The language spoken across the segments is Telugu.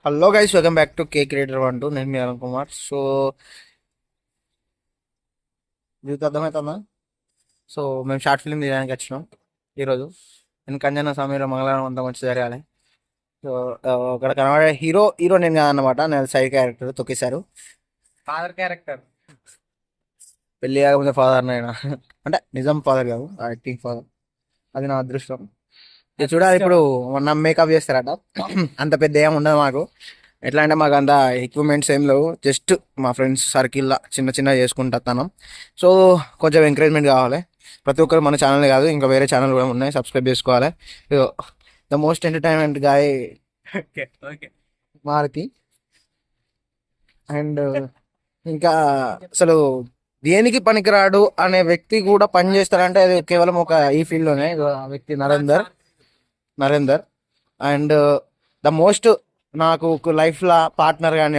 Hello guys, welcome back to K creator 1 2. నేను మీ అరుణ్ కుమార్. సో మీకు అర్థమవుతుందా? సో మేము షార్ట్ ఫిల్మ్ తీయడానికి వచ్చినాం ఈరోజు. నేను కంజన సమయంలో మంగళవారం అంతా మంచి జరగాలి. సో అక్కడ కనబడే హీరో నేను కాదన్నమాట. నేను సైడ్ క్యారెక్టర్ తొక్కేశారు. Father character. పెళ్ళి కాకముందే ఫాదర్ అయినా అంటే నిజం ఫాదర్ కాదు, యాక్టింగ్ ఫాదర్. అది నా అదృష్టం. ఇది చూడాలి. ఇప్పుడు మొన్న మేకప్ చేస్తారట. అంత పెద్ద ఏం ఉండదు మాకు. ఎట్లా అంటే మాకు అంత ఎక్విప్మెంట్స్ ఏం లేవు. జస్ట్ మా ఫ్రెండ్స్ సర్కిల్లా చిన్న చిన్న చేసుకుంటాను. సో కొంచెం ఎంకరేజ్మెంట్ కావాలి. ప్రతి ఒక్కరు మన ఛానల్ కాదు, ఇంకా వేరే ఛానల్ కూడా ఉన్నాయి, సబ్స్క్రైబ్ చేసుకోవాలి. The most entertainment guy Maruti. And ఇంకా అసలు దేనికి పనికిరాడు అనే వ్యక్తి కూడా పని చేస్తారంటే అది కేవలం ఒక ఈ ఫీల్డ్లోనే. ఆ వ్యక్తి నరేందర్. అండ్ ద మోస్ట్ నాకు ఒక లైఫ్లో పార్ట్నర్ కానీ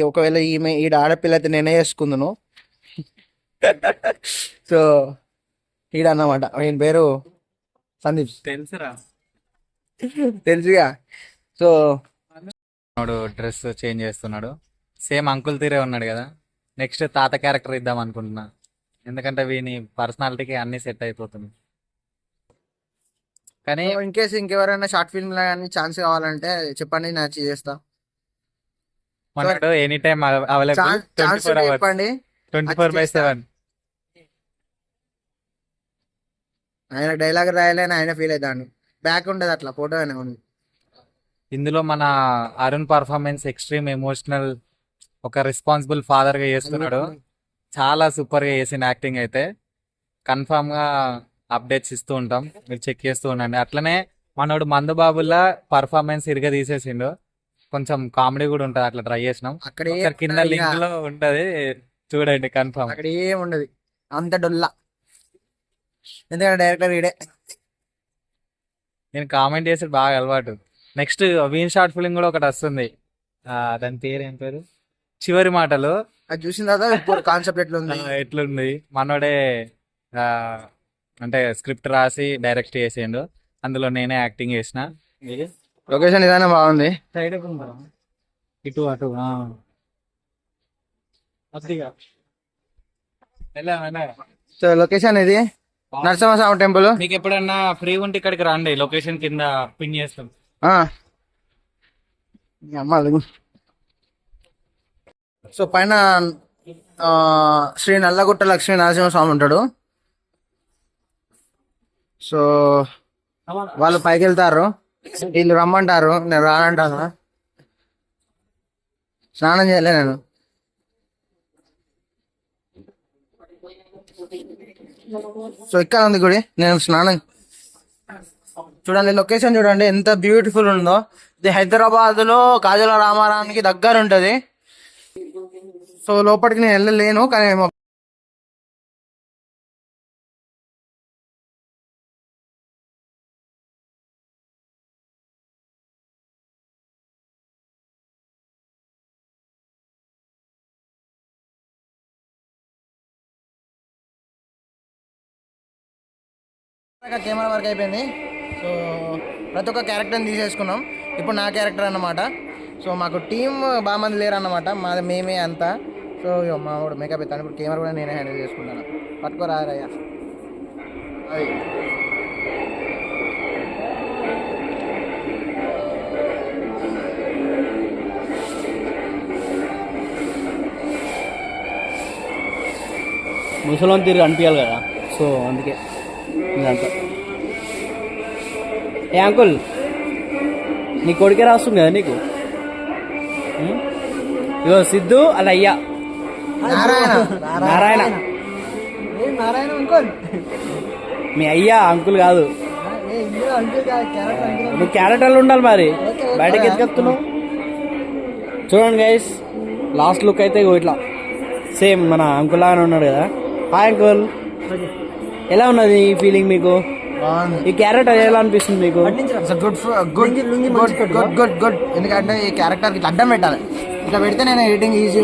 ఒకవేళ ఈడ ఆడపిల్ల అయితే నేనే చేసుకుందును. సో ఈడన్నమాట. ఈయన పేరు సందీప్, తెలుసుగా. సో డ్రెస్ చేంజ్ చేస్తున్నాడు, సేమ్ అంకుల్ తీరే ఉన్నాడు కదా. నెక్స్ట్ తాత క్యారెక్టర్ ఇద్దాం అనుకుంటున్నా, ఎందుకంటే వీని పర్సనాలిటీకి అన్ని సెట్ అయిపోతుంది. కానీ ఇన్ కేసు ఇంకెవరైనా షార్ట్ ఫిల్మ్ కానీ ఛాన్స్ కావాలంటే చెప్పండి, నేను చేస్తా. మనకు ఎనీ టైం అవైలబుల్, ఛాన్స్ చెప్పండి. 24/7. ఆయన డైలాగ్ రాయలేని ఆయన ఫీల్ అవుతాడు. బ్యాక్ ఉండదు, అట్లా ఫోటో అయినా ఉంది. ఇందులో మన అరుణ్ పర్ఫార్మెన్స్ ఎక్స్ట్రీమ్ ఎమోషనల్, ఒక రెస్పాన్సిబుల్ ఫాదర్ గా చేస్తున్నాడు. చాలా సూపర్ గా చేసిన యాక్టింగ్ అయితే. కన్ఫామ్ గా అప్డేట్స్ ఇస్తూ ఉంటాం, మీరు చెక్ చేస్తూ ఉండండి. అట్లనే మనోడు మందుబాబుల్లా పర్ఫార్మెన్స్ ఇరుగా తీసేసిండు. కొంచెం కామెడీ కూడా ఉంటది, అట్లా ట్రై చేసినాం. అక్కడ కింద లింక్ లో ఉంటది, చూడండి. కన్ఫామ్ అక్కడ ఏం ఉండదు, అంత డొల్లా. ఎందుకంటే డైరెక్టర్ ఈడే. నేను కామెంట్ చేసి బాగా అలవాటు. నెక్స్ట్ వీన్ షార్ట్ ఫిలిం కూడా ఒకటి వస్తుంది. దాని పేరు ఏం పేరు, చివరి మాటలు. అది చూసిన తర్వాత కాన్సెప్ట్ ఎట్లుంది ఎట్లుంది. మనోడే అంటే స్క్రిప్ట్ రాసి డైరెక్ట్ చేసిండు, అందులో నేనే యాక్టింగ్ చేసిన. లొకేషన్ ఇదైనా బాగుంది. సైడ్ ఇటు అటు సో లొకేషన్ ఇది నరసింహస్వామి టెంపుల్. మీకు ఎప్పుడన్నా ఫ్రీ ఉంటే ఇక్కడికి రండి, లొకేషన్ కింద పిన్ చేస్తాం. సో పైన శ్రీ నల్లగుట్ట లక్ష్మీ నరసింహస్వామి ఉంటాడు. సో వాళ్ళు పైకి వెళ్తారు, వీళ్ళు రమ్మంటారు, నేను రానంటాను. స్నానం చేయలే నేను. సో ఇక్కడ ఉంది గుడి, నేను స్నానం. చూడండి లొకేషన్, చూడండి ఎంత బ్యూటిఫుల్ ఉందో. ఇది హైదరాబాద్ లో కాజల రామారానికి దగ్గర ఉంటది. సో లోపలికి నేను వెళ్ళలేను, కానీ కెమెరా వర్క్ అయిపోయింది. సో ప్రతి ఒక్క క్యారెక్టర్ని తీసేసుకున్నాం. ఇప్పుడు నా క్యారెక్టర్ అన్నమాట. సో మాకు టీం బాగా మంది లేరు అన్నమాట, మాది మేమే అంతా. సో మా వాడు మేకప్ ఎత్తాను. ఇప్పుడు కెమెరా కూడా నేనే హ్యాండిల్ చేసుకుంటాను. పట్టుకోరారయ్యా. అది ముసలోని తిరిగి అనిపించాలి కదా, సో అందుకే ఇదంతా. ఏ అంకుల్, నీ కొడుకే రాస్తుంది కదా నీకు. ఇగో సిద్ధు అలా అయ్యా నారాయణ అంకుల్. మీ అయ్యా అంకుల్ కాదు, నువ్వు క్యారెక్టర్లు ఉండాలి మరి, బయటకి ఎత్తుకెత్తున్నావు. చూడండి గైస్, లాస్ట్ లుక్ అయితే ఇట్లా సేమ్ మన అంకుల్ లాగానే ఉన్నాడు కదా. హాయ్ అంకుల్, ఎలా ఉన్నది ఈ ఫీలింగ్ మీకు? ఈ క్యారెక్టర్ ఎలా అనిపిస్తుంది మీకు? గుడ్. ఎందుకంటే ఈ క్యారెక్టర్ ఇట్లా అడ్డం పెట్టాలి, ఇట్లా పెడితే నేను ఎడిటింగ్ ఈజీ.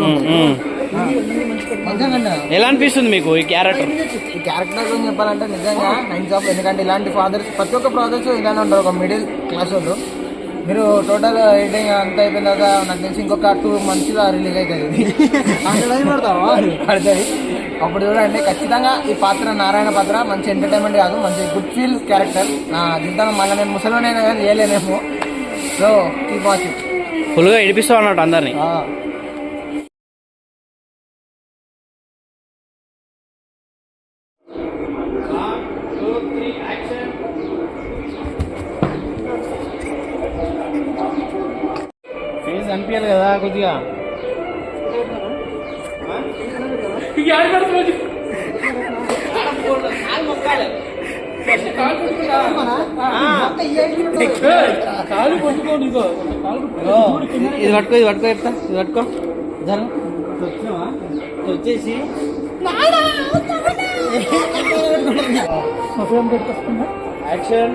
ఎలా అనిపిస్తుంది మీకు ఈ క్యారెక్టర్? ఈ క్యారెక్టర్ గురించి చెప్పాలంటే నిజంగా నైన్స్ ఆఫ్. ఎందుకంటే ఇలాంటి ఫాదర్స్, ప్రతి ఒక్క ఫాదర్స్ ఇలానే ఉంటారు, ఒక మిడిల్ క్లాస్ వాళ్ళు. మీరు టోటల్ ఎడిటింగ్ అంతా అయిపోయిన తర్వాత నాకు తెలిసి ఇంకొక 2 months రిలీజ్ అవుతుంది పడుతుంది. అప్పుడు చూడండి ఖచ్చితంగా ఈ పాత్ర నారాయణ పాత్ర మంచి ఎంటర్టైన్మెంట్ కాదు, మంచి గుడ్ ఫీల్ క్యారెక్టర్. నా జీవితంలో మళ్ళీ నేను ముసలినైనా కానీ చేయలేనేమో. So keep watching. ఫుల్గా ఏడిపిస్తావు అన్నట్టు అందరినీ. ఫేస్ అనిపించాలి కదా కొద్దిగా. ఇది పట్టుకో, ఇది పట్టుకో, చెప్తా, ఇది పట్టుకో. వచ్చేసి యాక్షన్.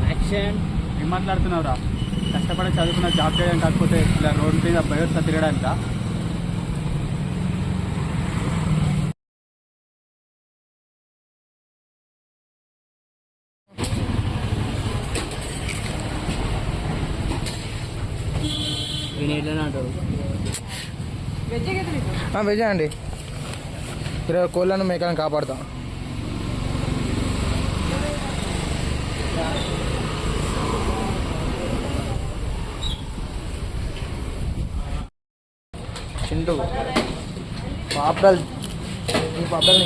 యాక్షన్. ఏం మాట్లాడుతున్నావురా? కష్టపడి చదువుకున్న జాబ్ చేయడం కాకపోతే ఇలా రోడ్డు మీద బయట తిరగడానిక? వెజ్ అండి. 20 కోళ్ళను మేకలను కాపాడుతాం. చింటూ పాపడాలు, ఈ పాపడాలు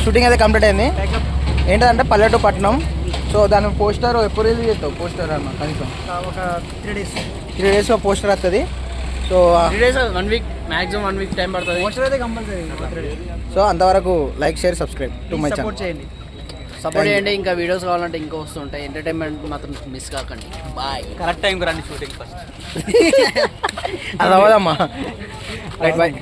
షూటింగ్ అయితే కంప్లీట్ అయింది. ఏంటంటే పల్లెటూరు పట్టణం. సో దాని పోస్టర్ ఎప్పుడు రిలీజ్ చేస్తావు? పోస్టర్ అన్న కనీసం ఒక 3 days. 3 days పోస్టర్ వస్తుంది. So 3 days, 1 week, maximum 1 week time పడుతుంది. పోస్టర్ అయితే కంపల్సరీ. సో అంతవరకు like, share, subscribe to my channel. Support చేయండి. ఇంకా వీడియోస్ కావాలంటే ఇంకా వస్తుంటాయి. ఎంటర్టైన్మెంట్ మాత్రం మిస్ కాకండి. బాయ్. కరెక్ట్ టైంకి రండి షూటింగ్ ఫస్ట్. అది అవ్వదమ్మా. Right, bye.